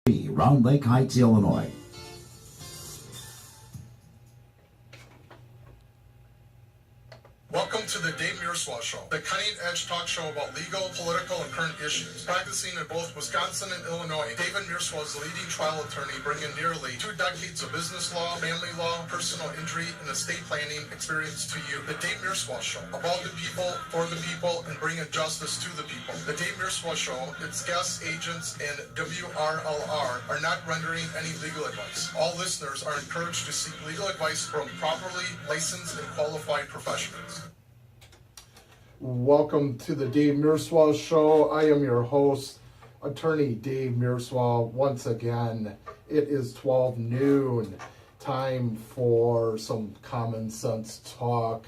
Round Lake Heights, Illinois. Welcome to the Dave Mierswa Show, the cutting-edge talk show about legal, political, and current issues. Practicing in both Wisconsin and Illinois, David Mierswa is a leading trial attorney bringing nearly 2 decades of business law, family law, personal injury, and estate planning experience to you. The Dave Mierswa Show, about the people, for the people, and bringing justice to the people. The Dave Mierswa Show, its guests, agents, and WRLR are not rendering any legal advice. All listeners are encouraged to seek legal advice from properly licensed and qualified professionals. Welcome to the Dave Mierswa Show. I am your host, attorney Dave Mierswa. Once again, it is 12 noon, time for some common sense talk.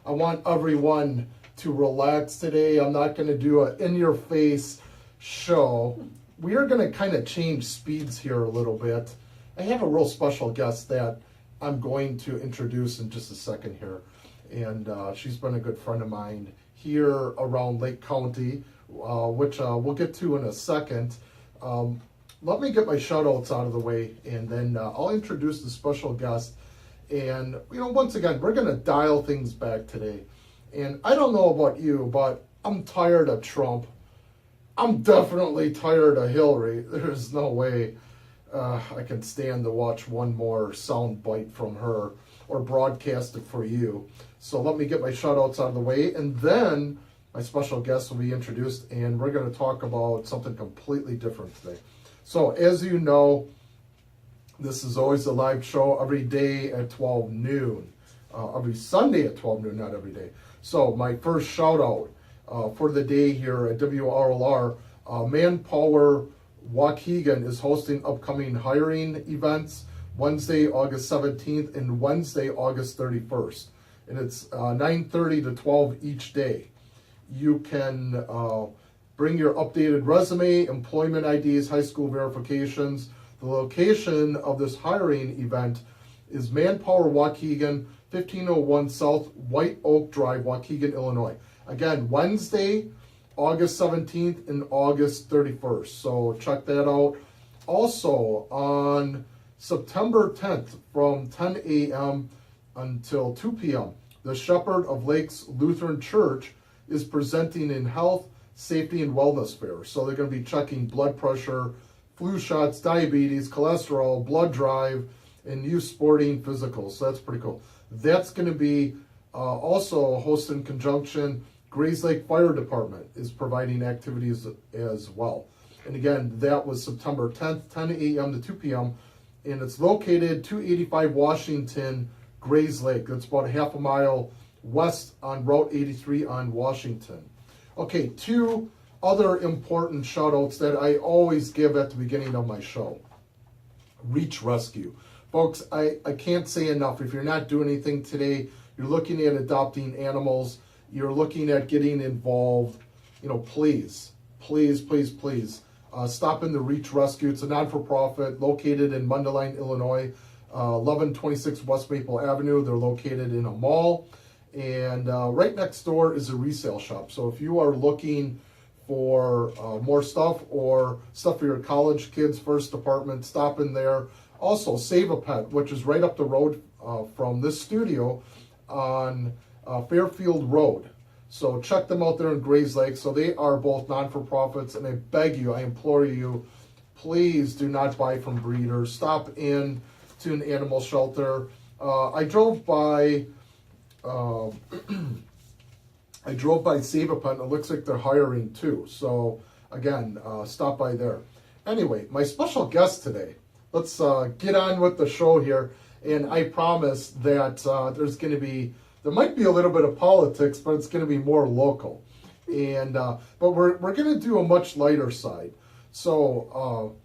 I want everyone to relax today. I'm not going to do an in-your-face show. We are going to kind of change speeds here a little bit. I have a real special guest that I'm going to introduce in just a second here. And she's been a good friend of mine here around Lake County, which we'll get to in a second. Let me get my shout outs out of the way, and then I'll introduce the special guest. And, once again, we're going to dial things back today. And I don't know about you, but I'm tired of Trump. I'm definitely tired of Hillary. There's no way I can stand to watch one more sound bite from her or broadcast it for you. So let me get my shout outs out of the way, and then my special guest will be introduced, and we're going to talk about something completely different today. So as you know, this is always a live show every day at 12 noon. Every Sunday at 12 noon, not every day. So my first shout out for the day here at WRLR, Manpower Waukegan is hosting upcoming hiring events Wednesday, August 17th and Wednesday, August 31st. And it's 9:30 to 12 each day. You can bring your updated resume, employment IDs, high school verifications. The location of this hiring event is Manpower Waukegan, 1501 South White Oak Drive, Waukegan, Illinois. Again, Wednesday, August 17th and August 31st. So check that out. Also, on September 10th from 10 a.m. until 2 p.m., the Shepherd of Lakes Lutheran Church is presenting in health, safety, and wellness fair. So they're going to be checking blood pressure, flu shots, diabetes, cholesterol, blood drive, and youth sporting physicals. So that's pretty cool. That's going to be also hosted in conjunction. Grays Lake Fire Department is providing activities as well. And again, that was September 10th, 10 a.m. to 2 p.m., and it's located 285 Washington, Grays Lake. That's about half a mile west on Route 83 on Washington. Okay, 2 other important shout outs that I always give at the beginning of my show. Reach Rescue. Folks, I can't say enough. If you're not doing anything today, you're looking at adopting animals, you're looking at getting involved, please, please, please, please. Stop in the Reach Rescue. It's a non-for-profit located in Mundelein, Illinois, 1126 West Maple Avenue. They're located in a mall, and right next door is a resale shop. So if you are looking for more stuff or stuff for your college kids' first apartment, stop in there. Also, Save a Pet, which is right up the road from this studio on Fairfield Road. So check them out there in Grays Lake. So they are both non-for-profits, and I beg you, I implore you, please do not buy from breeders. Stop in to an animal shelter. I drove by Save a Pet, and it looks like they're hiring too. So again, stop by there. Anyway, my special guest today. Let's get on with the show here, and I promise that there might be a little bit of politics, but it's going to be more local. And but we're going to do a much lighter side. So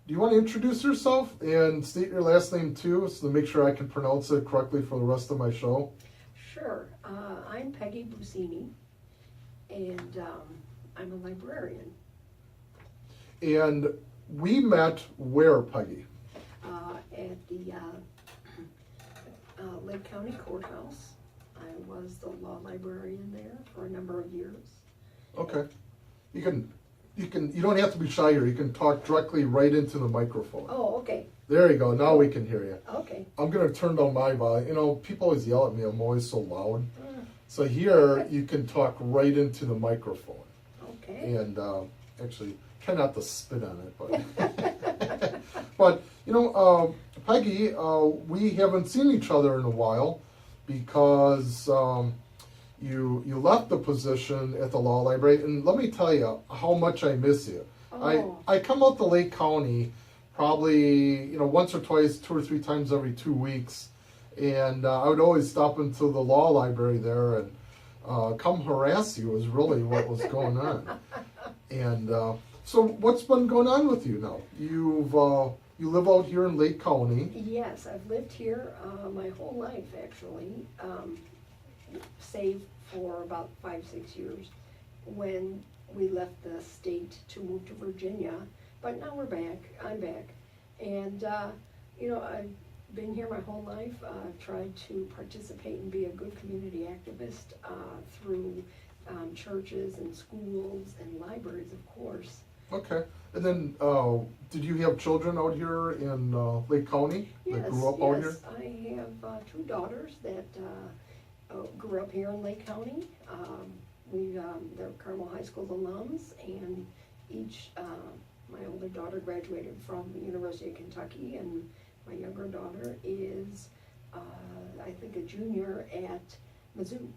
do you want to introduce yourself and state your last name too, so to make sure I can pronounce it correctly for the rest of my show? Sure. I'm Peggy Busceni, and I'm a librarian. And we met where, Peggy? At the Lake County Courthouse. I was the law librarian there for a number of years. Okay. You can You don't have to be shy here. You can talk directly right into the microphone. Oh, okay, There you go. Now we can hear you. okay. I'm gonna turn down my volume. You know, people always yell at me. I'm always so loud. Mm, So here you can talk right into the microphone. Okay. And actually, try not to spit on it, but but you know, Peggy, we haven't seen each other in a while because you left the position at the law library, and let me tell you how much I miss you. Oh. I come out to Lake County probably once or twice, 2 or 3 times every 2 weeks, and I would always stop into the law library there and come harass you is really what was going on. And so what's been going on with you now? You live out here in Lake County. Yes, I've lived here my whole life, actually, save for about 5-6 years when we left the state to move to Virginia. But now we're back, I'm back. And, I've been here my whole life. I've tried to participate and be a good community activist through churches and schools and libraries, of course. Okay. And then, did you have children out here in Lake County that Yes, grew up out here? yes, I have 2 daughters that grew up here in Lake County. They're Carmel High School alums, and each, my older daughter graduated from the University of Kentucky, and my younger daughter is, I think, a junior at Mizzou.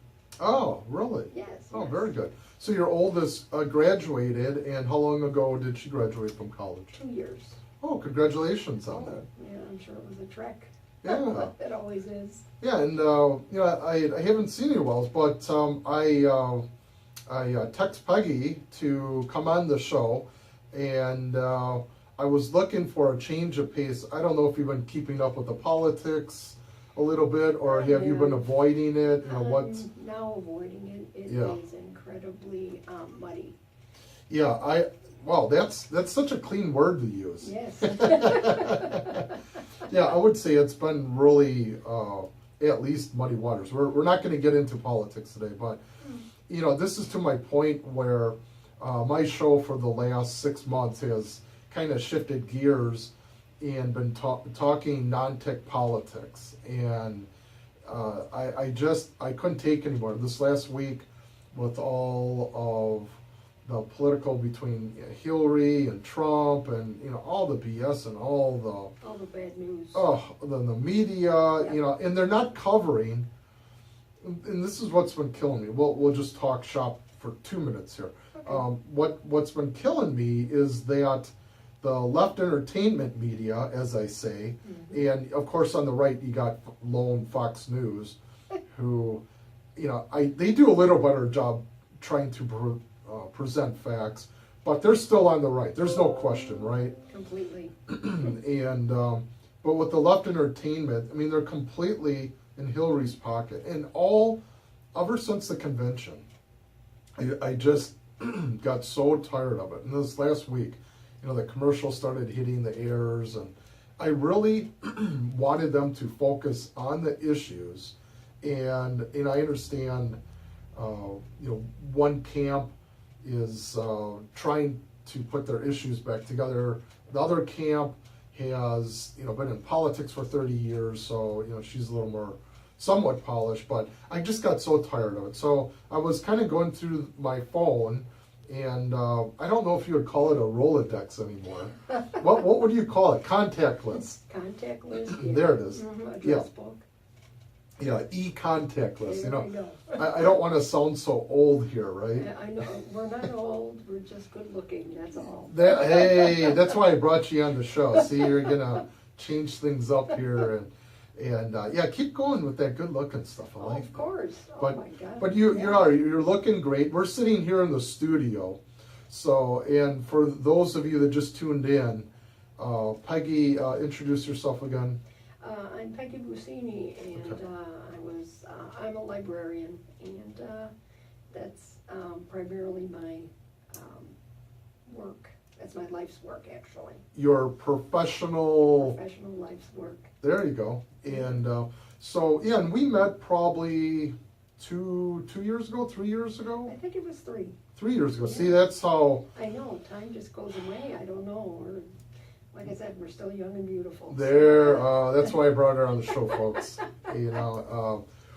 Oh, really? Yes. Oh, yes. very good. So your oldest graduated, and how long ago did she graduate from college? 2 years. Oh, congratulations on that. Yeah, I'm sure it was a trek. Yeah. It always is. Yeah, and I haven't seen you well, but I text Peggy to come on the show, and I was looking for a change of pace. I don't know if you've been keeping up with the politics a little bit, or have you been avoiding it? What's I'm now avoiding it. It Yeah. is incredibly muddy. Yeah, wow, that's such a clean word to use. Yes. Yeah, I would say it's been really at least muddy waters. We're not going to get into politics today, but this is to my point where my show for the last 6 months has kind of shifted gears and been talking non-tech politics, and I couldn't take anymore. This last week, with all of the political between Hillary and Trump, and all the BS and all the bad news. the media, Yeah. and they're not covering. And this is what's been killing me. We'll just talk shop for 2 minutes here. Okay. What's been killing me is that the left entertainment media, as I say, and of course on the right you got lone Fox News, who, they do a little better job trying to present facts, but they're still on the right. There's no question, right? Completely. And but with the left entertainment, I mean, they're completely in Hillary's pocket, and ever since the convention, I just got so tired of it. And this last week, the commercials started hitting the airs, and I really wanted them to focus on the issues. And I understand, one camp is trying to put their issues back together. The other camp has, been in politics for 30 years, so, she's a little more somewhat polished, but I just got so tired of it. So I was kind of going through my phone, and I don't know if you would call it a Rolodex anymore. What would you call it? Contact list. Contact list. Yeah. There it is. Address Yeah. book. Yeah, e-contact list. There we go. I don't want to sound so old here, right? I know, we're not old, we're just good looking, that's all. Hey, that's why I brought you on the show. See, you're gonna change things up here, and yeah, keep going with that good looking stuff. I like Of course, But, oh my God. but you're looking great. We're sitting here in the studio. So, and for those of you that just tuned in, Peggy, introduce yourself again. I'm Peggy Busceni, and Okay. I'm a librarian, and that's primarily my work. That's my life's work, actually. Your professional. Professional life's work. There you go. And so, yeah, and we met probably 2 years ago, 3 years ago? I think it was 3. 3 years ago. Yeah. See, that's how. I know, time just goes away, I don't know, or, like I said, we're still young and beautiful. That's why I brought her on the show, folks.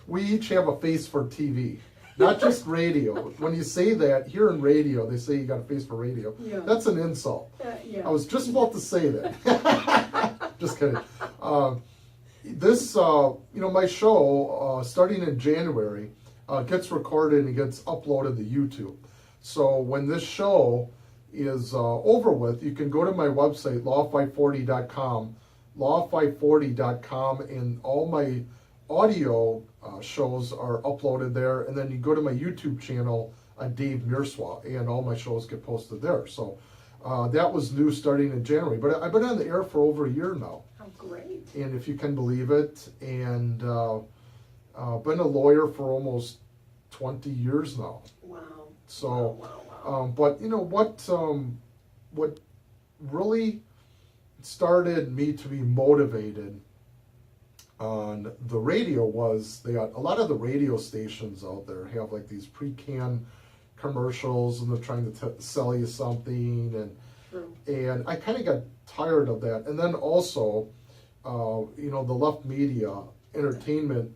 We each have a face for TV, not just radio. When you say that, here in radio, they say you got a face for radio. Yeah. That's an insult. Yeah. I was just about to say that. Just kidding. My show, starting in January, gets recorded and gets uploaded to YouTube. So when this show is over with, you can go to my website, law540.com, law540.com, and all my audio shows are uploaded there. And then you go to my YouTube channel, Dave Mierswa, and all my shows get posted there. So that was new starting in January. But I've been on the air for over a year now. Oh, great. And if you can believe it, and been a lawyer for almost 20 years now. Wow. So, Wow. but you know what really started me to be motivated on the radio was a lot of the radio stations out there have like these pre-canned commercials, and they're trying to sell you something, and I kind of got tired of that. And then also, the left media entertainment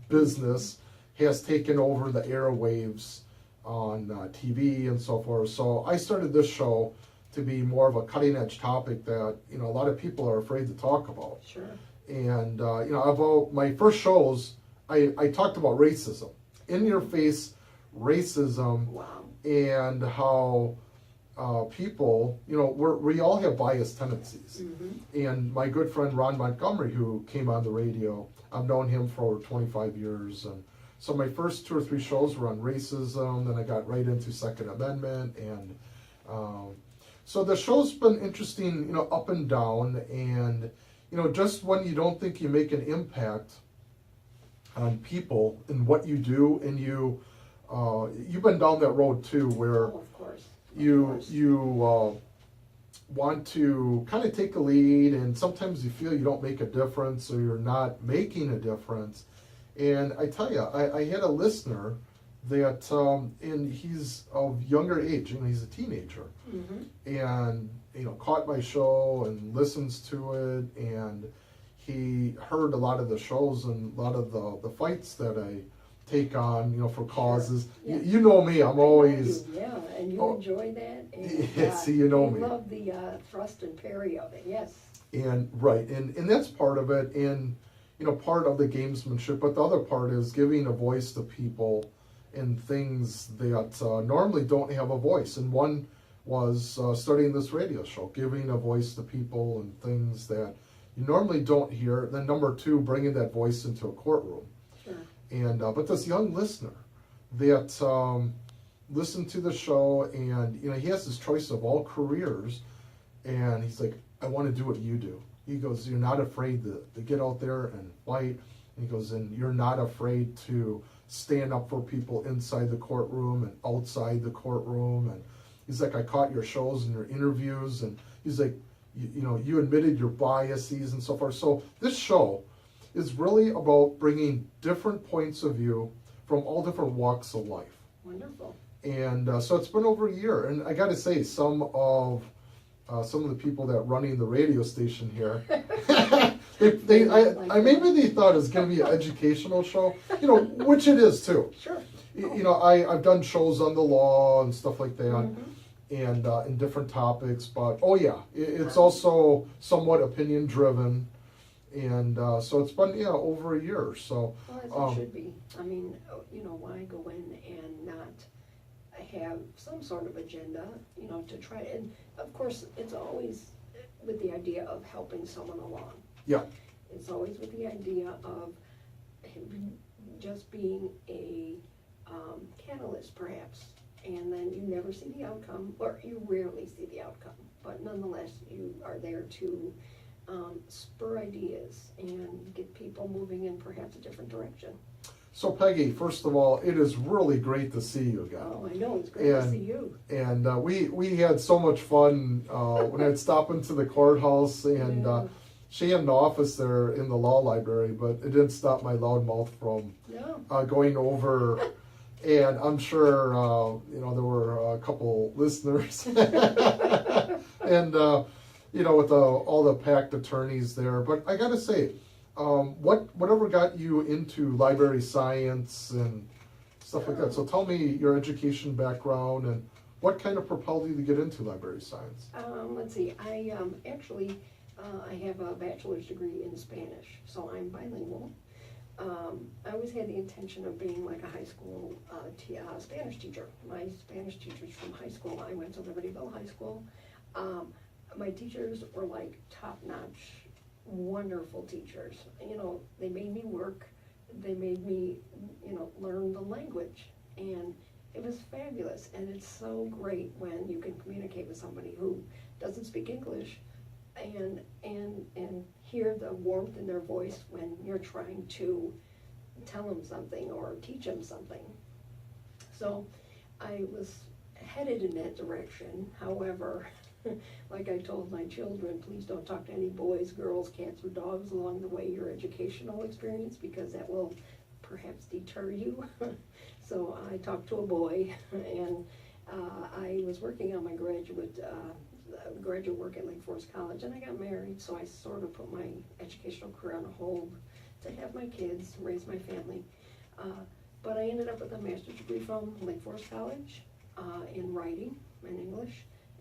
business has taken over the airwaves on TV and so forth. So I started this show to be more of a cutting edge topic that a lot of people are afraid to talk about. Sure. And about my first shows, I talked about racism, in your face racism. Wow. And how people, we all have biased tendencies. Mm-hmm. And my good friend Ron Montgomery, who came on the radio, I've known him for over 25 years. And so my first 2 or 3 shows were on racism, then I got right into Second Amendment. And so the show's been interesting, up and down. And, just when you don't think you make an impact on people in what you do, and you've been down that road too, where Oh, of course. you want to kind of take a lead, and sometimes you feel you don't make a difference, or you're not making a difference. And I tell you, I had a listener that, and he's of younger age, he's a teenager, Mm-hmm. and caught my show and listens to it, and he heard a lot of the shows and a lot of the fights that I take on, for causes. Sure. Yeah. You know me, I'm always. Yeah, and you enjoy that. And, Yeah, see, you know you me. love the thrust and parry of it, yes. And right, and that's part of it, and part of the gamesmanship. But the other part is giving a voice to people in things that normally don't have a voice. And one was starting this radio show, giving a voice to people and things that you normally don't hear. Then number 2, bringing that voice into a courtroom. Sure. And but this young listener that listened to the show, and he has this choice of all careers, and he's like, I want to do what you do. He goes, you're not afraid to get out there and fight. And he goes, and you're not afraid to stand up for people inside the courtroom and outside the courtroom. And he's like, I caught your shows and your interviews, and he's like, you admitted your biases and so forth. So this show is really about bringing different points of view from all different walks of life. Wonderful. And so it's been over a year, and I got to say, some of the people that running the radio station here, maybe they thought it was going to be an educational show, which it is too. Sure. I've done shows on the law and stuff like that, Mm-hmm. and in different topics. But it's also somewhat opinion driven. And so it's been, over a year. So, Well, as it should be. I mean, why go in and not have some sort of agenda, to try, and of course, it's always with the idea of helping someone along. yeah. It's always with the idea of him just being a catalyst, perhaps, and then you never see the outcome, or you rarely see the outcome, but nonetheless, you are there to spur ideas and get people moving in perhaps a different direction. So Peggy, first of all, it is really great to see you again. Oh, I know, it's great to see you. And we had so much fun when I'd stop into the courthouse, and Yeah. she had an office there in the law library, but it didn't stop my loud mouth from No. going over. And I'm sure, there were a couple listeners. And, with all the packed attorneys there. But I got to say, whatever got you into library science and stuff like that? So tell me your education background and what kind of propelled you to get into library science? Let's see, I actually, I have a bachelor's degree in Spanish, so I'm bilingual. I always had the intention of being like a high school Spanish teacher. My Spanish teachers from high school, I went to Libertyville High School. My teachers were like top-notch, wonderful teachers. They made me work. They made me, learn the language. And it was fabulous. And it's so great when you can communicate with somebody who doesn't speak English and hear the warmth in their voice when you're trying to tell them something or teach them something. So I was headed in that direction. However, like I told my children, please don't talk to any boys, girls, cats, or dogs along the way your educational experience, because that will perhaps deter you. So I talked to a boy, and I was working on my graduate work at Lake Forest College, and I got married, so I sort of put my educational career on hold to have my kids, raise my family. But I ended up with a master's degree from Lake Forest College in writing and English,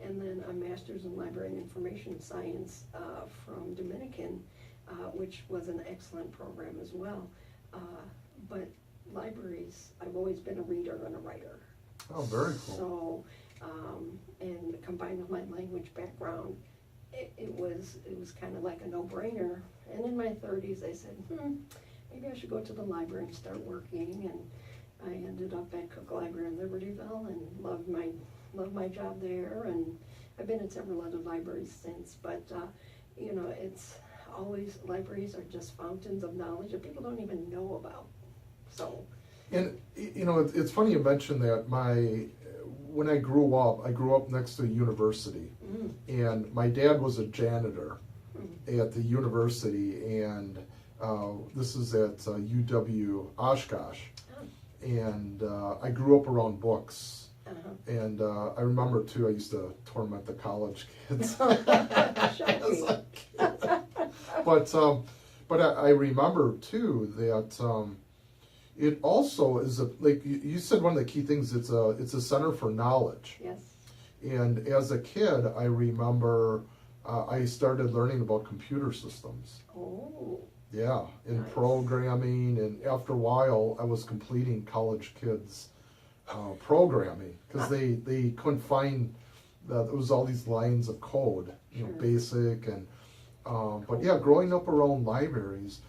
and then a master's in library and information science from Dominican, which was an excellent program as well. But libraries, I've always been a reader and a writer. Oh, very cool. So, and combined with my language background, it was kind of like a no-brainer. And in my 30s, I said, maybe I should go to the library and start working. And I ended up at Cook Library in Libertyville and loved my job there. And I've been at several other libraries since. But it's always, libraries are just fountains of knowledge that people don't even know about. So. And it's funny you mentioned that. When I grew up next to a university, and my dad was a janitor at the university, and this is at UW Oshkosh, and I grew up around books, and I remember too, I used to torment the college kids. But I remember too that. It also is like you said, one of the key things. It's a center for knowledge. Yes. And as a kid, I remember I started learning about computer systems. Oh. Yeah, and nice. Programming, and after a while, I was completing college kids' programming because they couldn't find there was all these lines of code, Sure. basic and. But yeah, growing up around libraries.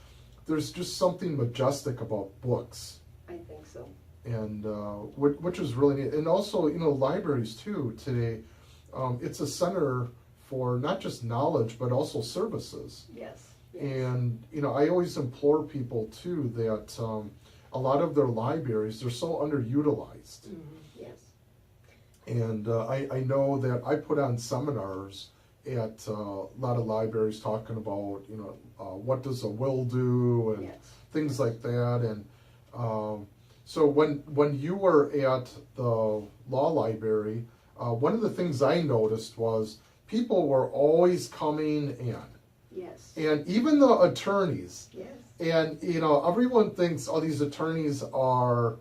There's just something majestic about books. I think so. And which is really neat. And also, libraries too today, it's a center for not just knowledge, but also services. Yes. And, I always implore people too that a lot of their libraries, they're so underutilized. Mm-hmm. Yes. And I know that I put on seminars at a lot of libraries talking about, what does a will do and Yes. things like that. And so when you were at the law library, one of the things I noticed was people were always coming in. Yes. And even the attorneys. Yes. And, everyone thinks all these attorneys are,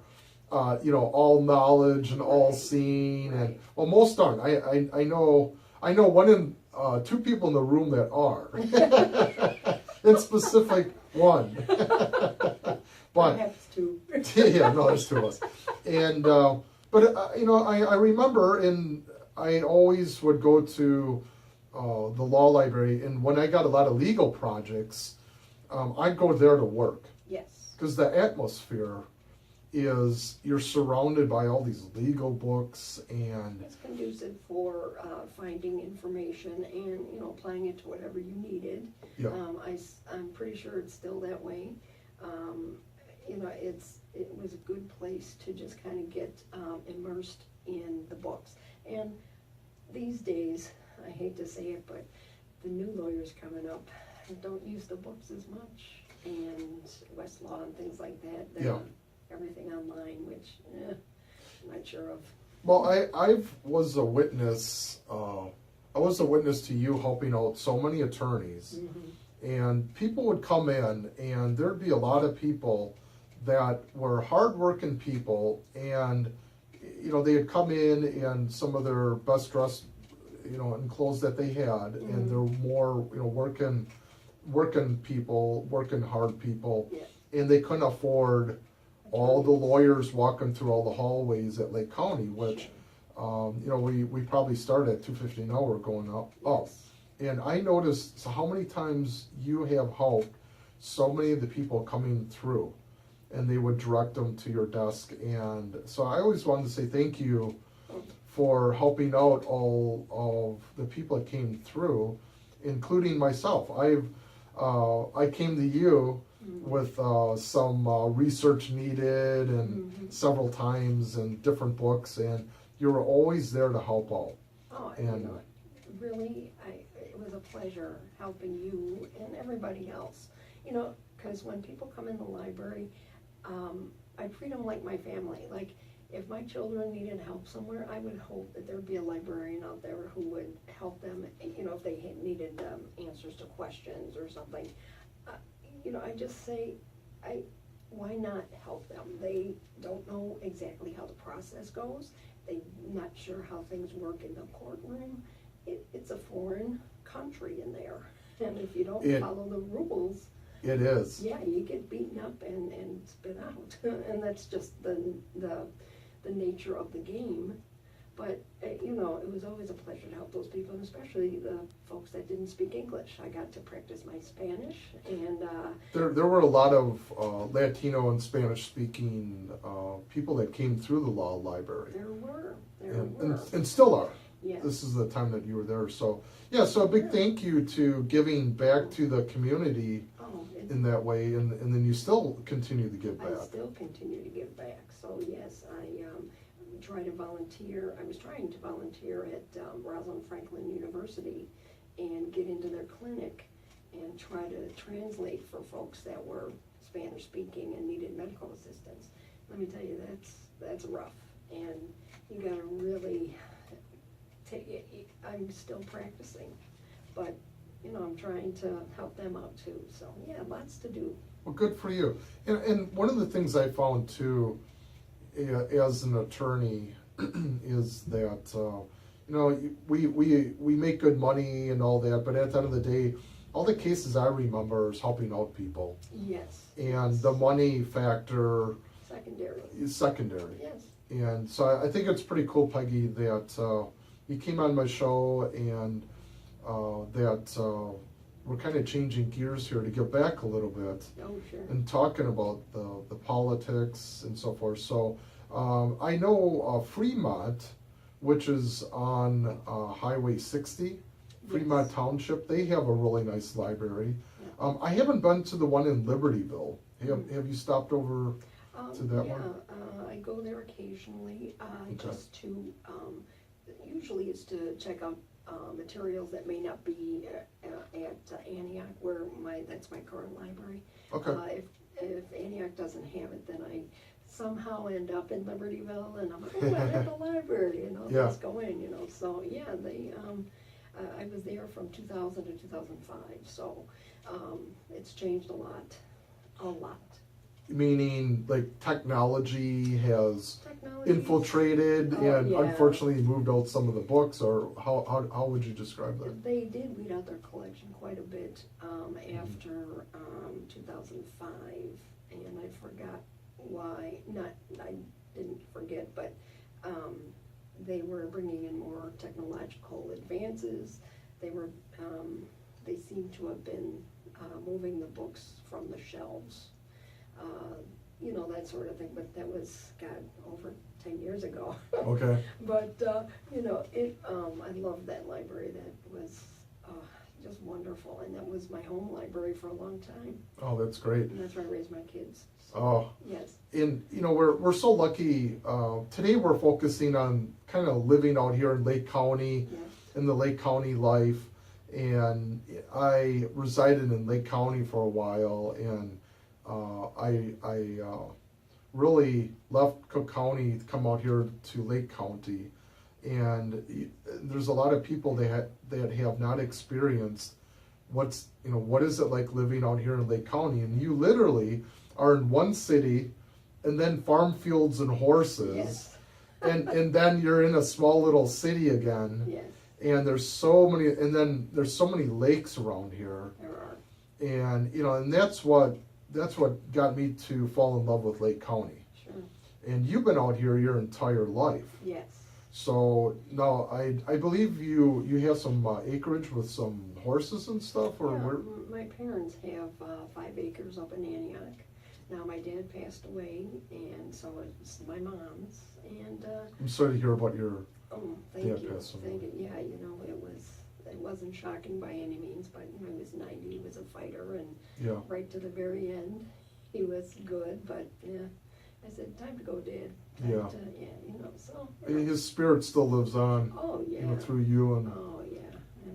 all knowledge and all Right. seeing. Right. And, well, most aren't. I know one in, two people in the room that are. In specific, one. But perhaps two. yeah, no, there's two of us. And but I remember, and I always would go to the law library, and when I got a lot of legal projects, I'd go there to work Yes. because the atmosphere is you're surrounded by all these legal books, and It's conducive for finding information and applying it to whatever you needed. yeah, I'm pretty sure it's still that way. It was a good place to just kind of get immersed in the books. And these days, I hate to say it, but the new lawyers coming up, don't use the books as much, and Westlaw and things like that. Yeah. Everything online, which, I'm not sure of. Well, I was a witness. I was a witness to you helping out so many attorneys, and people would come in, and there'd be a lot of people that were hardworking people, and they'd come in and some of their best dressed, in clothes that they had, and they're more, working people, working hard people, and they couldn't afford all the lawyers walking through all the hallways at Lake County, which, we probably started at $250 an hour going up. And I noticed how many times you have helped so many of the people coming through, and they would direct them to your desk. And so I always wanted to say thank you for helping out all of the people that came through, including myself. I came to you with some research needed and several times and different books, and you were always there to help out. Oh, And really, it was a pleasure helping you and everybody else. Because when people come in the library, I treat them like my family. Like, if my children needed help somewhere, I would hope that there'd be a librarian out there who would help them, if they needed answers to questions or something. I just say, why not help them? They don't know exactly how the process goes. They're not sure how things work in the courtroom. It's a foreign country in there. And if you don't follow the rules, it is. yeah, you get beaten up and spit out. And that's just the nature of the game. But, it was always a pleasure to help those people, and especially the folks that didn't speak English. I got to practice my Spanish, and There were a lot of Latino and Spanish-speaking people that came through the law library. there were. And still are. Yes. This is the time that you were there. So, so a big thank you to giving back to the community in that way, and then you still continue to give back. I still continue to give back. So, yes, I try to volunteer. I was trying to volunteer at Rosalind Franklin University and get into their clinic and try to translate for folks that were Spanish speaking and needed medical assistance. Let me tell you, that's rough, and you gotta really take it. I'm still practicing, but I'm trying to help them out too. So yeah, lots to do. Well, good for you. And one of the things I found too, as an attorney, is that we make good money and all that, but at the end of the day, all the cases I remember is helping out people. Yes. And the money factor is secondary. Yes. And so I think it's pretty cool, Peggy, that you came on my show, and that we're kind of changing gears here to get back a little bit. Oh, sure. And talking about the politics and so forth. So I know Fremont, which is on Highway 60, Fremont Yes. Township, they have a really nice library. I haven't been to the one in Libertyville. Have you stopped over to that one? I go there occasionally, Okay. just to, usually it's to check out materials that may not be at Antioch, where that's my current library. Okay. If Antioch doesn't have it, then I somehow end up in Libertyville, and I'm like, oh, I have the library, Yeah. let's go in, So yeah, I was there from 2000 to 2005, so it's changed a lot. Meaning, like, technology has Technology. infiltrated and yeah. unfortunately moved out some of the books, or how would you describe that? They did weed out their collection quite a bit after 2005, and I forgot why. I didn't forget, but they were bringing in more technological advances. They seem to have been moving the books from the shelves. That sort of thing, but that was, over 10 years ago. Okay. But, I loved that library. That was just wonderful, and that was my home library for a long time. Oh, that's great. And that's where I raised my kids. So, Oh. yes. And, we're so lucky. Today we're focusing on kind of living out here in Lake County, Yes. in the Lake County life. And I resided in Lake County for a while, and I really left Cook County to come out here to Lake County. And there's a lot of people that have not experienced what is it like living out here in Lake County. And you literally are in one city, and then farm fields and horses, Yes. and then you're in a small little city again. Yes, And there's so many lakes around here, there are. and and that's what got me to fall in love with Lake County. Sure. And you've been out here your entire life. Yes. So now I believe you have some acreage with some horses and stuff, or Yeah, where? my parents have 5 acres up in Antioch. Now my dad passed away, and so it's my mom's. And I'm sorry to hear about your. oh, thank Dad you, passed away. thank you. Yeah, it wasn't shocking by any means, but he was 90. He was a fighter, and Yeah. right to the very end, he was good. But yeah, I said, time to go, Dad. Time Yeah. to, so. His spirit still lives on, Oh yeah. through you, and Oh yeah.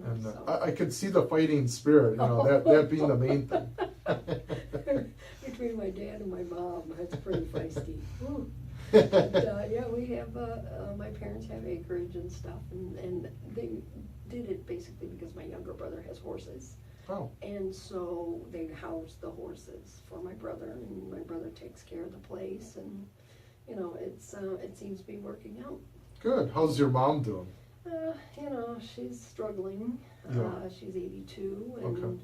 and So. I could see the fighting spirit, that being the main thing. Between my dad and my mom, that's pretty feisty. Whew. But yeah, we have my parents have acreage and stuff, and they did it basically because my younger brother has horses, Oh, and so they house the horses for my brother, and my brother takes care of the place, and it seems to be working out. good. How's your mom doing? She's struggling. Yeah. She's 82, and Okay.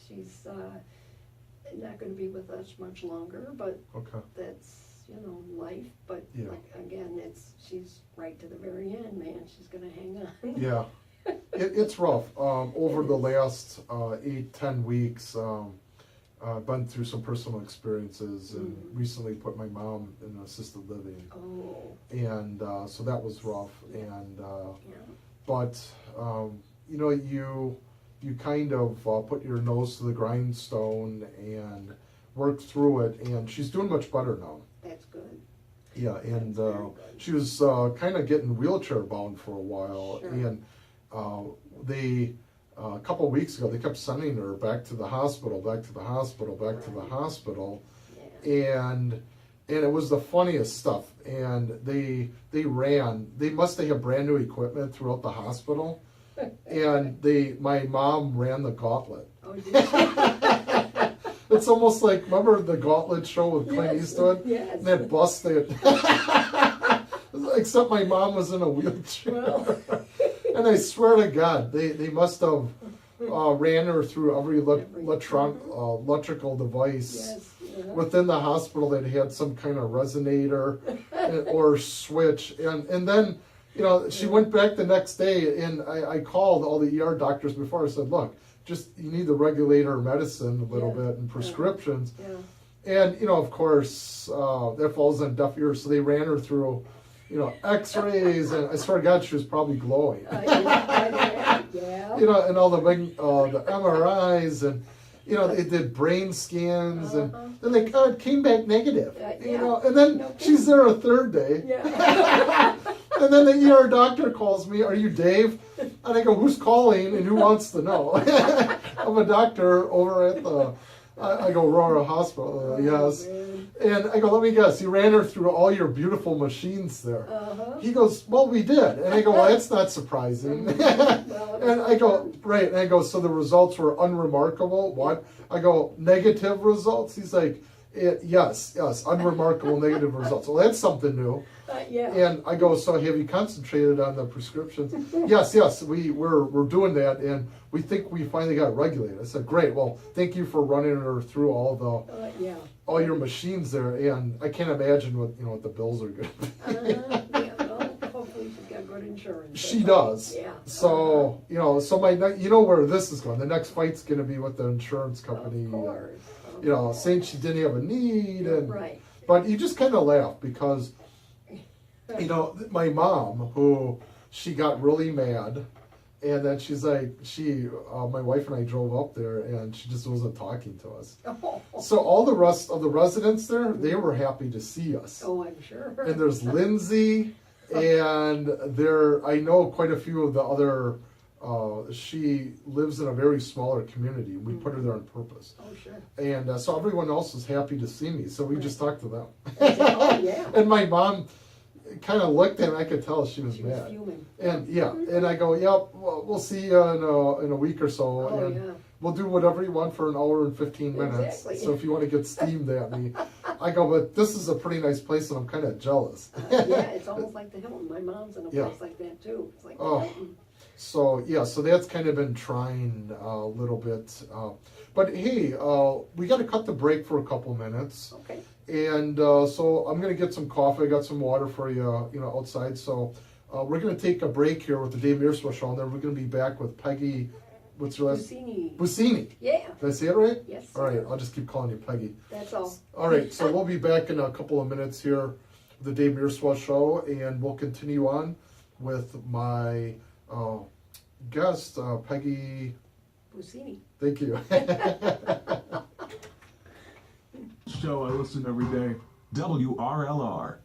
she's not going to be with us much longer. But Okay. that's life. But Yeah. again, she's right to the very end, man. She's going to hang on. Yeah, it's rough. Over the last 8-10 weeks, I've been through some personal experiences, and recently put my mom in assisted living, Oh, and so that was rough. And yeah. but you kind of put your nose to the grindstone and worked through it, and she's doing much better now. That's good. Yeah, and That's very good. she was kind of getting wheelchair bound for a while, Sure. and they a couple of weeks ago they kept sending her back to the hospital, back to the hospital, back to the hospital, Yeah. and it was the funniest stuff. And they must have brand new equipment throughout the hospital, and my mom ran the gauntlet. Oh, did she? It's almost like, remember the Gauntlet show with Clint Yes, Eastwood? yes. And that busted. Except my mom was in a wheelchair. Well. And I swear to God, they must have ran her through every electrical device. Yes. Yeah. Within the hospital that had some kind of resonator or switch. And then, she went back the next day, and I called all the ER doctors before. I said, look, you need to regulate her medicine a little Yeah. bit and prescriptions. Yeah. And, of course, that falls on deaf ears. So they ran her through, x-rays, and I swear to God, she was probably glowing. Yeah. And all the big, the MRIs, and, they did brain scans, and then they kind of came back negative, Yeah. and then No she's there a third day. Yeah. And then the ER doctor calls me, are you Dave? And I go, who's calling and who wants to know? I'm a doctor over at I go, Aurora Hospital. Yes. Man. And I go, let me guess, you ran her through all your beautiful machines there. Uh-huh. He goes, well, we did. And I go, well, that's not surprising. And I go, right. And I go, so the results were unremarkable? What? I go, negative results? He's like, yes, unremarkable negative results. Well, that's something new. Yeah. And I go, so have you concentrated on the prescriptions? yes, we're doing that, and we think we finally got it regulated. I said, great. Well, thank you for running her through all your machines there, and I can't imagine what the bills are going to be. Yeah. Well, hopefully she's got good insurance. She does. Yeah. So so where this is going. The next fight's going to be with the insurance company. Of course. Saying she didn't have a need, and Right. but you just kind of laugh because. My mom, who she got really mad, and then she's like, my wife and I drove up there, and she just wasn't talking to us. Oh. So all the rest of the residents there, they were happy to see us. Oh, I'm sure. And there's Lindsay, And I know quite a few of the other, she lives in a very smaller community. We put her there on purpose. Oh, sure. And so everyone else was happy to see me, so we just talked to them. Oh, yeah. And my mom kind of looked at me, I could tell she was She was mad. fuming. And and I go, yep, we'll see you in a week or so. Oh, and yeah. we'll do whatever you want for an hour and 15 minutes. Exactly. So if you want to get steamed at me, I go, but this is a pretty nice place and I'm kind of jealous. Yeah, it's almost like the Hilton. My mom's in a Yeah. place like that too. It's like Oh. the Hilton. So yeah, so that's kind of been trying a little bit. But hey, we got to cut the break for a couple minutes. Okay. And so I'm going to get some coffee. I got some water for you, outside. So we're going to take a break here with the Dave Mierswa Show, and then we're going to be back with Peggy, what's your last? Busceni. Busceni. Yeah. Did I say it right? Yes. All right, I'll just keep calling you Peggy. That's all. All right, so we'll be back in a couple of minutes here with the Dave Mierswa Show, and we'll continue on with my guest, Peggy. Busceni. Thank you. Show I listen every day. WRLR.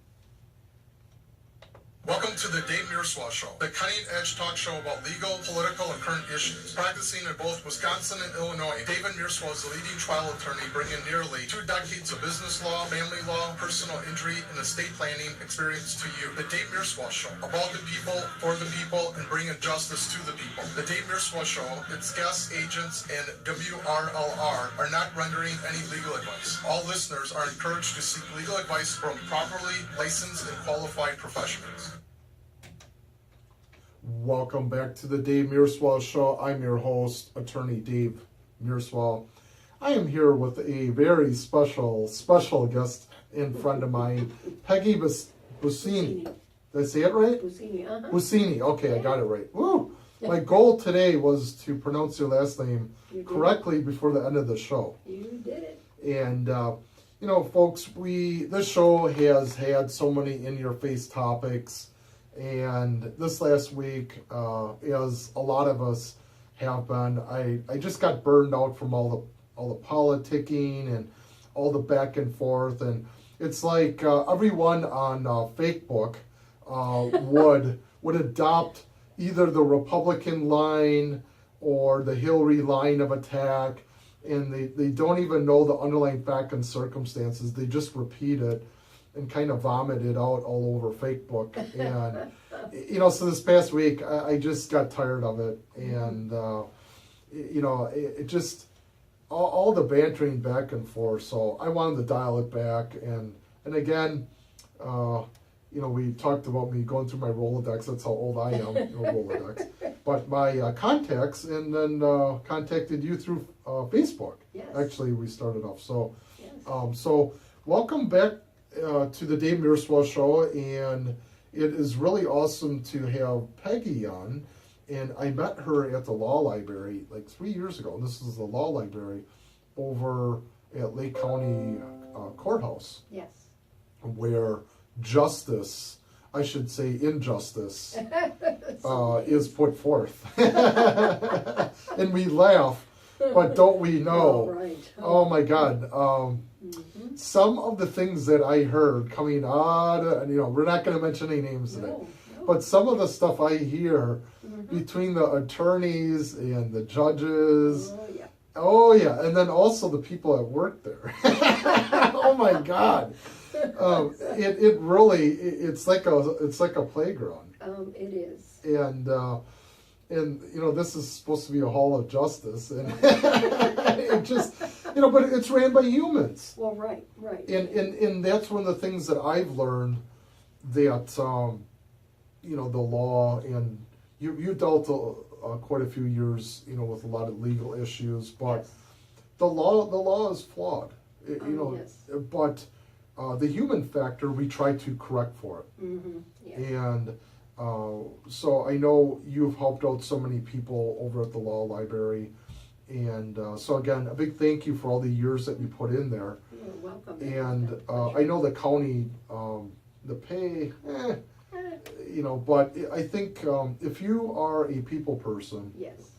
Welcome to the Dave Mierswa Show, the cutting-edge talk show about legal, political, and current issues. Practicing in both Wisconsin and Illinois, David Mierswa is the leading trial attorney, bringing nearly 2 decades of business law, family law, personal injury, and estate planning experience to you. The Dave Mierswa Show, about the people, for the people, and bringing justice to the people. The Dave Mierswa Show, its guests, agents, and WRLR are not rendering any legal advice. All listeners are encouraged to seek legal advice from properly licensed and qualified professionals. Welcome back to the Dave Mierswa Show. I'm your host, Attorney Dave Mierswa. I am here with a very special guest and friend of mine, Peggy Busceni. Did I say it right? Busceni, Busceni. Okay, I got it right. Woo! My goal today was to pronounce your last name correctly before the end of the show. You did it. And folks, this show has had so many in-your-face topics. And this last week, as a lot of us have been, I just got burned out from all the politicking and all the back and forth, and it's like everyone on Facebook would adopt either the Republican line or the Hillary line of attack, and they don't even know the underlying fact and circumstances. They just repeat it and kind of vomit it out all over Facebook. And, so this past week, I just got tired of it. And, it just, all the bantering back and forth. So I wanted to dial it back. And again, we talked about me going through my Rolodex. That's how old I am, Rolodex. But my contacts, and then contacted you through Facebook. Yes. Actually, we started off. So, Yes. so welcome back to the Dave Mierswa Show, and it is really awesome to have Peggy on. And I met her at the law library like 3 years ago. And this is the law library over at Lake County Courthouse, Yes. where justice, I should say injustice, is put forth. And we laugh, but don't we know? Oh, right. Oh my God. Some of the things that I heard coming out, and we're not going to mention any names today, No. but some of the stuff I hear between the attorneys and the judges. Oh, yeah. Oh yeah, and then also the people that work there. Oh my God. It really, it's like a playground. It is. And this is supposed to be a hall of justice, and it just, but it's ran by humans. Well, right. And that's one of the things that I've learned, that the law, and you dealt quite a few years with a lot of legal issues, but Yes. the law is flawed, Yes. but the human factor we try to correct for it. Mm-hmm. Yes. And so I know you've helped out so many people over at the law library. And so again, a big thank you for all the years that you put in there. You're welcome. And I know the county, the pay, but I think if you are a people person Yes.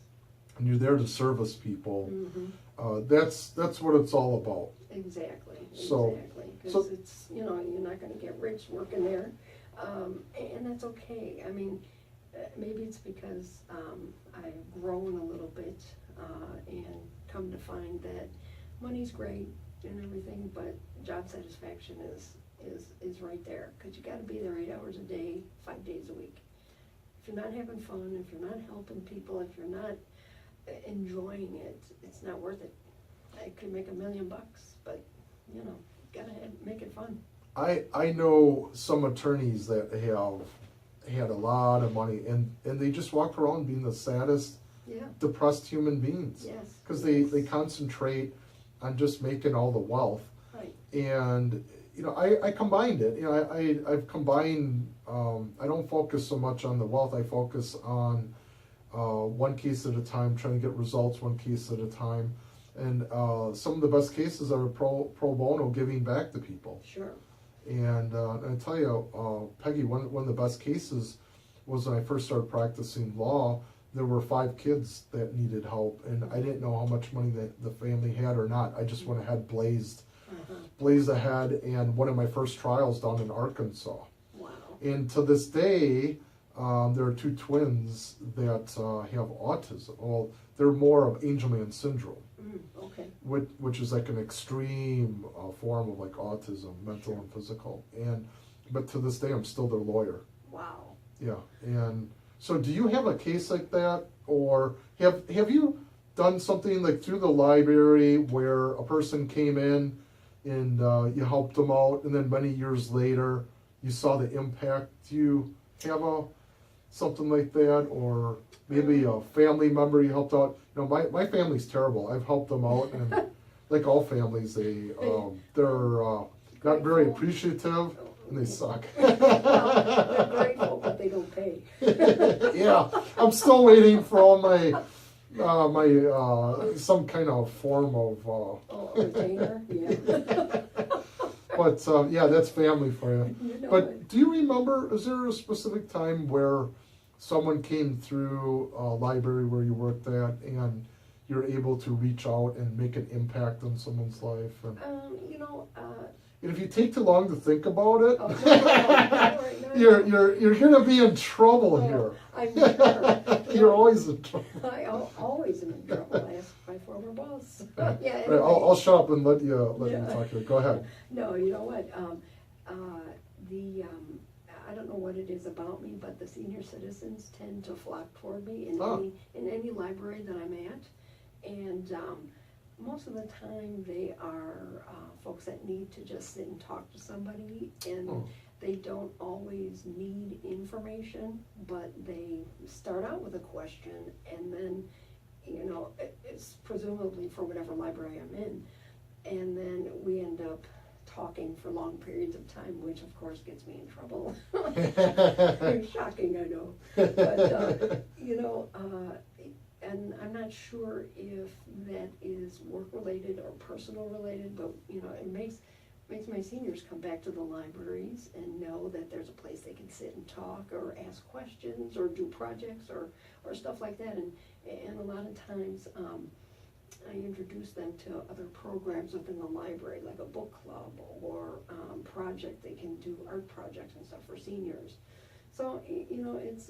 and you're there to service people, Mm-hmm. that's what it's all about. Exactly. So- Because it's, you're not going to get rich working there. And that's okay. I mean, maybe it's because I've grown a little bit and come to find that money's great and everything, but job satisfaction is right there, because you got to be there 8 hours a day, 5 days a week. If you're not having fun, if you're not helping people, if you're not enjoying it, it's not worth it. I could make $1 million, but you know, gotta make it fun. I know some attorneys that have had a lot of money, and they just walk around being the saddest, Yeah. depressed human beings. Yes. Because they concentrate on just making all the wealth. Right. And you know, I combined it. You know, I've combined. I don't focus so much on the wealth. I focus on one case at a time, trying to get results one case at a time. And some of the best cases are pro bono, giving back to people. Sure. And I tell you, Peggy, one of the best cases was when I first started practicing law. There were 5 kids that needed help, and I didn't know how much money the family had or not. I just went ahead, blazed ahead, and one of my first trials down in Arkansas. Wow. And to this day, there are 2 twins that have autism. Well, they're more of Angelman syndrome, Okay. which is like an extreme form of like autism, mental and physical. But to this day, I'm still their lawyer. Wow. Yeah. And so, do you have a case like that, or have you done something like through the library where a person came in and you helped them out, and then many years later you saw the impact? Do you have something like that, or maybe a family member you helped out? You know, my family's terrible. I've helped them out, and like all families, they're not very appreciative, and they suck. Well, they're grateful, but they don't pay. Yeah, I'm still waiting for all my some kind of form of. Oh, a retainer? Yeah. But yeah, that's family for you. You know But it. do you remember? Is there a specific time where someone came through a library where you worked at, and you're able to reach out and make an impact on someone's life? And, You know, and if you take too long to think about it, oh, no, you're gonna be in trouble here. I'm sure. You're always in trouble. I always am in trouble. Ask my former boss. Yeah. Right, Anyway. I'll shut up and let you Yeah. talk here. Go ahead. No, you know what? I don't know what it is about me, but the senior citizens tend to flock toward me in any library that I'm at, and most of the time they are folks that need to just sit and talk to somebody, and they don't always need information, but they start out with a question, and then, you know, it's presumably for whatever library I'm in, and then we end up talking for long periods of time, which of course gets me in trouble. Shocking, I know. But, you know, and I'm not sure if that is work-related or personal-related, but, you know, it makes my seniors come back to the libraries and know that there's a place they can sit and talk or ask questions or do projects or stuff like that. And a lot of times, I introduce them to other programs within the library, like a book club or project. They can do art projects and stuff for seniors. So, you know, it's,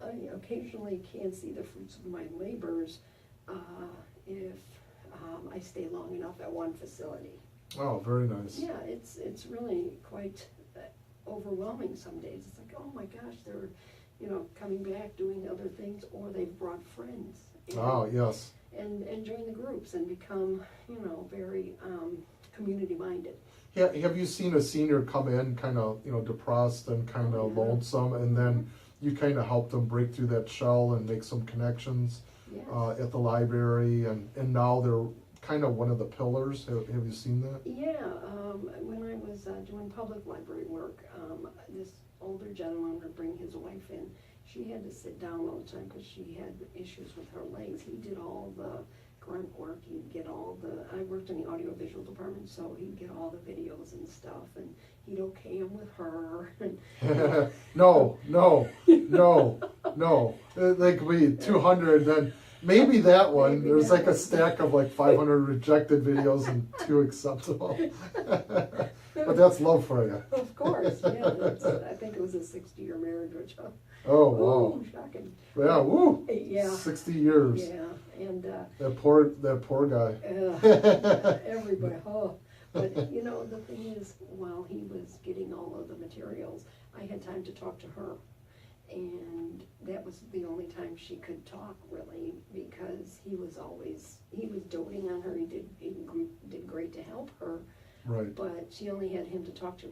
I occasionally can see the fruits of my labors if I stay long enough at one facility. Oh, very nice. Yeah, it's really quite overwhelming some days. It's like, oh my gosh, they're, you know, coming back, doing other things, or they've brought friends. Oh, yes. And join the groups and become, you know, very community-minded. Yeah, have you seen a senior come in kind of, you know, depressed and kind of lonesome, and then you kind of help them break through that shell and make some connections Yes. at the library, and now they're kind of one of the pillars? Have you seen that? Yeah, when I was doing public library work, this older gentleman would bring his wife in. She had to sit down all the time because she had issues with her legs. He did all the grunt work. He'd get all I worked in the audiovisual department, so he'd get all the videos and stuff, and he'd okay them with her. No. They could be 200, then maybe that one. Maybe There's that like a one. stack of like 500 rejected videos and 2 acceptable. But that's love for you. Of course. course, yeah. I think it was a 60-year marriage, which, Oh, wow. ooh, shocking. Yeah, woo. Yeah. 60 years. Yeah, and, That poor guy. everybody, oh. But, you know, the thing is, while he was getting all of the materials, I had time to talk to her. And that was the only time she could talk, really, because he was doting on her. He did great to help her, Right. but she only had him to talk to.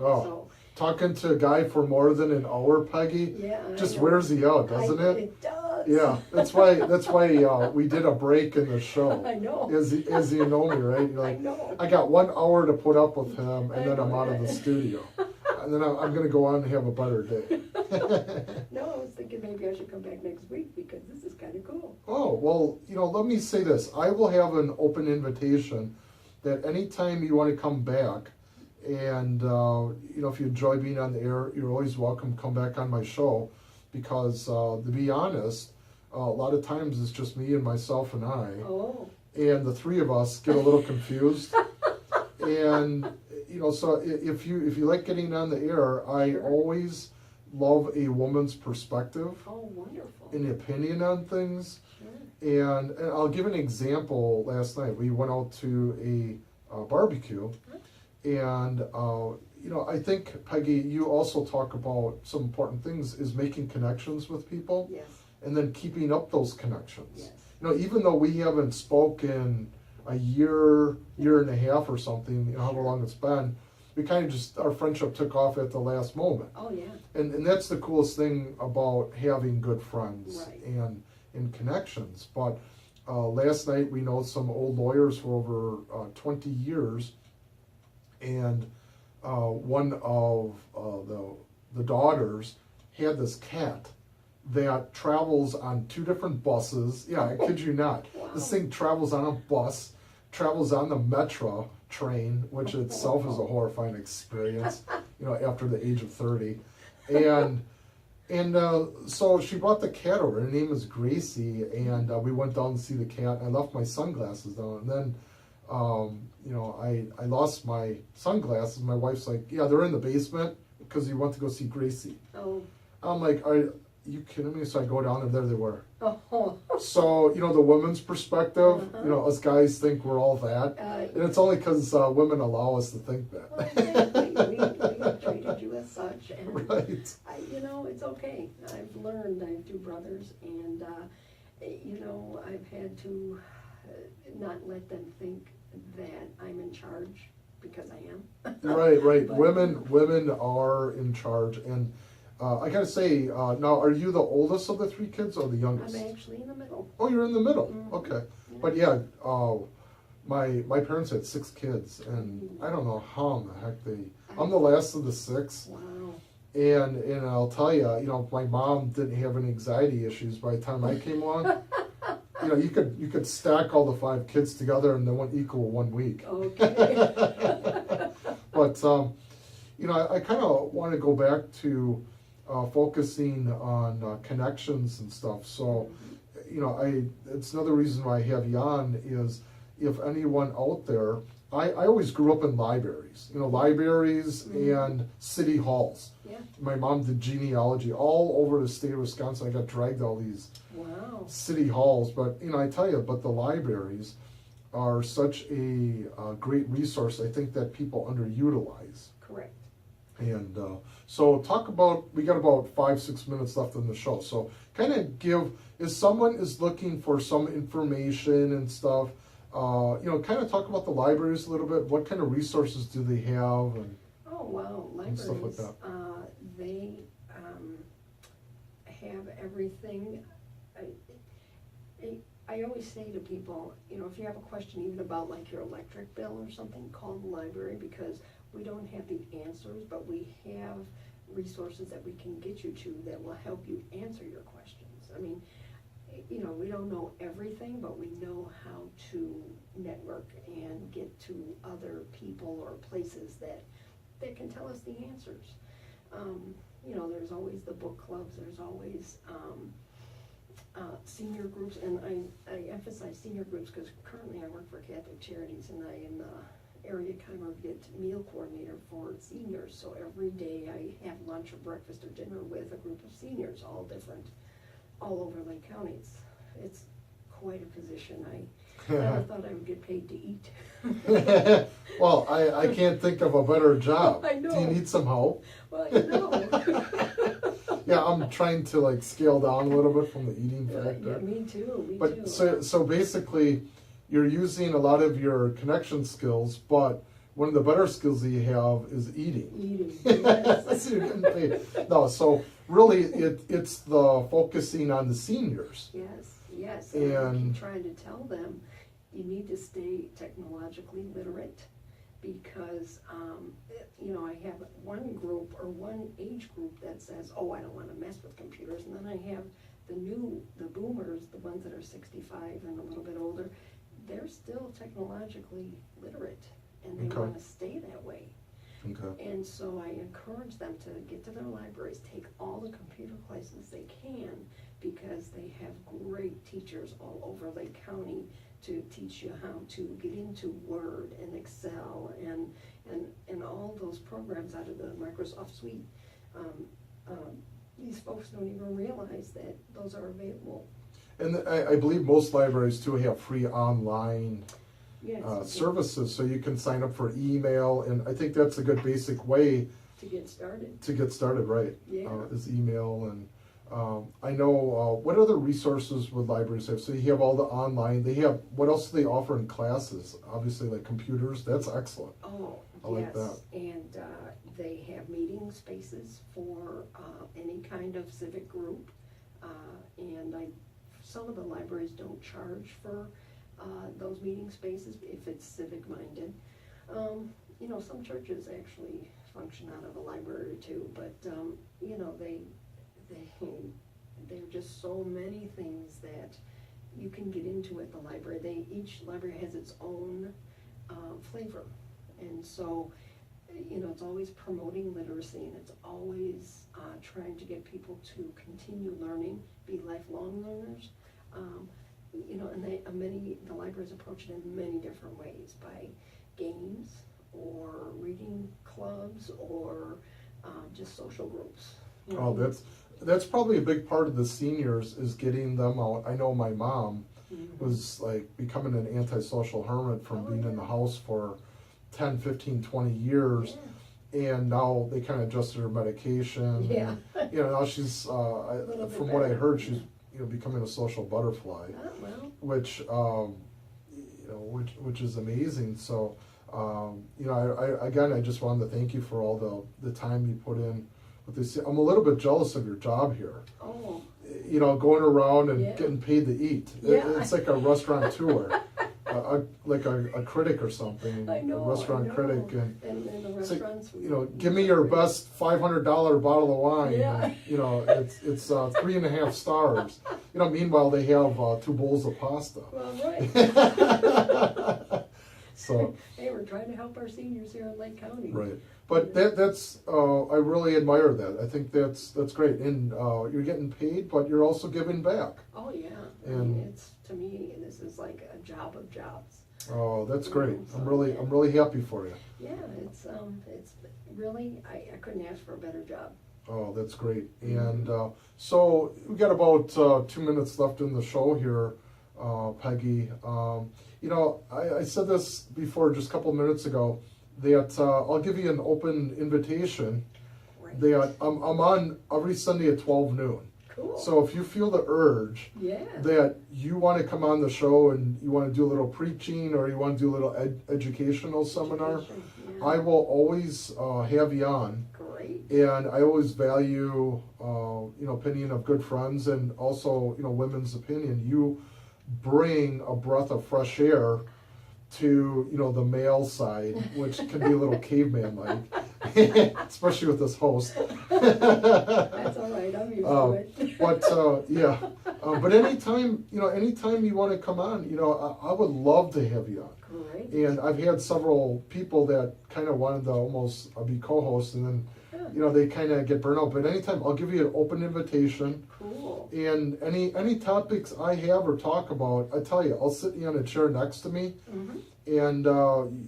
Oh, So, talking to a guy for more than an hour, Peggy, yeah, I just know. wears you out, doesn't it? It does. Yeah, that's why we did a break in the show. I know. As you know me, right? You're I like, know. I got 1 hour to put up with him, and then I'm know. out of the studio, and then I'm going to go on and have a better day. No, I was thinking maybe I should come back next week because this is kind of cool. Oh, well, let me say this. I will have an open invitation that anytime you want to come back, and, if you enjoy being on the air, you're always welcome to come back on my show, because, to be honest, a lot of times it's just me and myself and I, Oh. and the three of us get a little confused. And, so if you like getting on the air, I Sure. always love a woman's perspective. Oh, wonderful. An opinion on things. Sure. And I'll give an example. Last night we went out to a barbecue, and I think, Peggy, you also talk about some important things, is making connections with people, Yes. and then keeping up those connections. Yes. Even though we haven't spoken a year and a half or something, however long it's been, we kind of just, our friendship took off at the last moment. Oh, yeah. And that's the coolest thing about having good friends Right. and connections. But last night we know some old lawyers for over 20 years, and one of the daughters had this cat that travels on 2 different buses. Yeah, I kid you not. Wow. This thing travels on a bus, travels on the metro train, which itself is a horrifying experience, after the age of 30. And so she brought the cat over. Her name is Gracie, and we went down to see the cat. I left my sunglasses down, and then I lost my sunglasses. My wife's like, yeah, they're in the basement because you went to go see Gracie. Oh. I'm like, are you kidding me? So I go down, and there they were. Oh. So, the women's perspective, us guys think we're all that. And it's only because women allow us to think that. Well, exactly. We treated you as such, and Right. it's okay. I've learned. I have 2 brothers, and I've had to not let them think that I'm in charge, because I am. Right. But- Women are in charge, and I gotta say, now, are you the oldest of the 3 kids or the youngest? I'm actually in the middle. Oh, you're in the middle. Mhm. Okay, but yeah, my parents had 6 kids, and I don't know how in the heck I'm the last of the 6. Wow. And I'll tell you, my mom didn't have any anxiety issues by the time I came along. You could stack all the 5 kids together, and they wouldn't equal 1 week. Okay. But I kind of want to go back to focusing on connections and stuff. So, it's another reason why I have you on is, if anyone out there, I always grew up in libraries, libraries and city halls. Yeah. My mom did genealogy all over the state of Wisconsin. I got dragged to all these Wow. city halls, but I tell you, but the libraries are such a great resource, I think, that people underutilize. Correct. And so we got about 5-6 minutes left in the show. So kind of if someone is looking for some information and stuff, kind of talk about the libraries a little bit. What kind of resources do they have? And Oh, wow. and Libraries, stuff like that. They have everything. I always say to people, if you have a question even about like your electric bill or something, call the library, because we don't have the answers, but we have resources that we can get you to that will help you answer your questions. I mean, we don't know everything, but we know how to network and get to other people or places that can tell us the answers. There's always the book clubs, there's always senior groups, and I emphasize senior groups because currently I work for Catholic Charities, and I am the area time I get meal coordinator for seniors. So every day I have lunch or breakfast or dinner with a group of seniors, all different, all over Lake County. It's quite a position. I never thought I would get paid to eat. Well, I can't think of a better job. I know. Do you need some help? Well, you know. Yeah, I'm trying to like scale down a little bit from the eating Yeah, factor. me too, me But too. so basically, you're using a lot of your connection skills, but one of the better skills that you have is eating. Eating, yes. So you're getting paid. No, so really, it's the focusing on the seniors. Yes. And I And- keep trying to tell them, you need to stay technologically literate because, you know, I have one group or one age group that says, oh, I don't want to mess with computers. And then I have the boomers, the ones that are 65 and a little bit older, they're still technologically literate and they Okay. want to stay that way. Okay. And so I encourage them to get to their libraries, take all the computer classes they can, because they have great teachers all over Lake County to teach you how to get into Word and Excel and all those programs out of the Microsoft suite. These folks don't even realize that those are available. And I believe most libraries too have free online Yes, services, so you can sign up for email, and I think that's a good basic way to get started. to get started, right? Yeah. Is email, and I know what other resources would libraries have? So you have all the online. They have, what else do they offer in classes? Obviously, like computers. That's excellent. Oh, I like that. And they have meeting spaces for any kind of civic group. And some of the libraries don't charge for those meeting spaces if it's civic-minded. You know, some churches actually function out of a library too, but, you know, there are just so many things that you can get into at the library. Each library has its own flavor. And so, you know, it's always promoting literacy, and it's always trying to get people to continue learning, be lifelong learners. You know, and the libraries approach it in many different ways, by games or reading clubs or just social groups. You know? Oh, that's probably a big part of the seniors, is getting them out. I know my mom was like becoming an antisocial hermit from being in the house for 10, 15, 20 years. Yeah. And now they kind of adjusted her medication. Yeah. And, you know, now she's, bit from what I better. heard, she's becoming a social butterfly, Well, which which is amazing. So, you know, I just wanted to thank you for all the time you put in with this. I'm a little bit jealous of your job here. oh, You know, going around and Yeah. getting paid to eat. Yeah. It's like a restaurant tour, like a critic or something. I know. A restaurant I know. critic, and And the it's like, restaurants. you know, give me your best $500 bottle of wine. Yeah. And, you know, it's 3.5 stars. You know, meanwhile they have 2 bowls of pasta. Well, right. So, Hey, we're trying to help our seniors here in Lake County. right. But that's I really admire that. I think that's great. And you're getting paid, but you're also giving back. Oh, yeah. I And- mean, to me, this is like a job of jobs. Oh, that's great. So, I'm really happy for you. Yeah, it's really, I couldn't ask for a better job. Oh, that's great. And so we got about 2 minutes left in the show here, Peggy. You know, I said this before just a couple minutes ago, that I'll give you an open invitation. Right. That I'm on every Sunday at 12 noon. Cool. So if you feel the urge Yeah. that you want to come on the show and you want to do a little preaching or you want to do a little educational seminar, Education, yeah. I will always have you on. Great. And I always value, opinion of good friends, and also, women's opinion. You bring a breath of fresh air to, the male side, which can be a little caveman-like, especially with this host. That's all right. I'm used to it. But anytime you want to come on, I would love to have you on. Great. And I've had several people that kind of wanted to almost be co-hosts, and then, they kind of get burnt out. But anytime, I'll give you an open invitation. Cool. And any topics I have or talk about, I tell you, I'll sit you on a chair next to me, and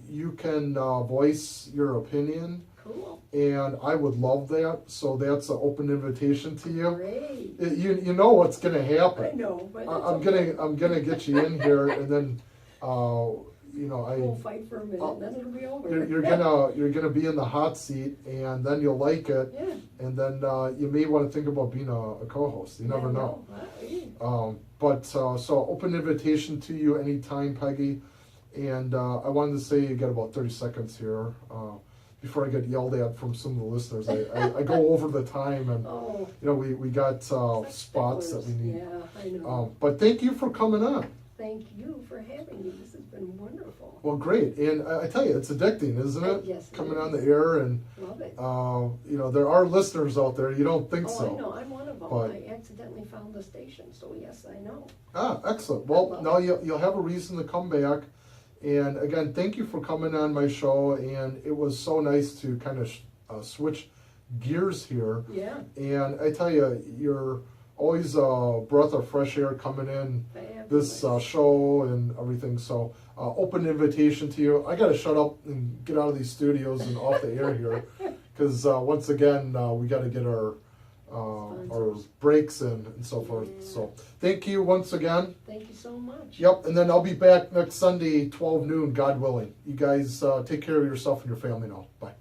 you can voice your opinion. Cool. And I would love that. So that's an open invitation to you. Great. You know what's going to happen. I know, but I'm gonna get you in here, and then we'll fight for a minute, and then it'll be over. you're gonna be in the hot seat, and then you'll like it, Yeah. and then you may want to think about being a co-host. You never know. So open invitation to you anytime, Peggy. And I wanted to say you got about 30 seconds here. Before I get yelled at from some of the listeners, I go over the time, and we got spots that we need. Yeah, I know. But thank you for coming on. Thank you for having me. This has been wonderful. Well, great, and I tell you, it's addicting, isn't it? Yes, it Coming is. on the air, and Love it. there are listeners out there. You don't think Oh, so? I know. I'm one of them. But- I accidentally found the station, so yes, I know. Excellent. I Well, love now you'll have a reason to come back. And again, thank you for coming on my show. And it was so nice to kind of switch gears here. Yeah. And I tell you, you're always a breath of fresh air coming in this Fabulous. show and everything. So open invitation to you. I got to shut up and get out of these studios and off the air here. Because once again, we got to get our breaks in and so forth. Yeah. So thank you once again. Thank you so much. Yep, and then I'll be back next Sunday, 12 noon, God willing. You guys take care of yourself and your family now. Bye.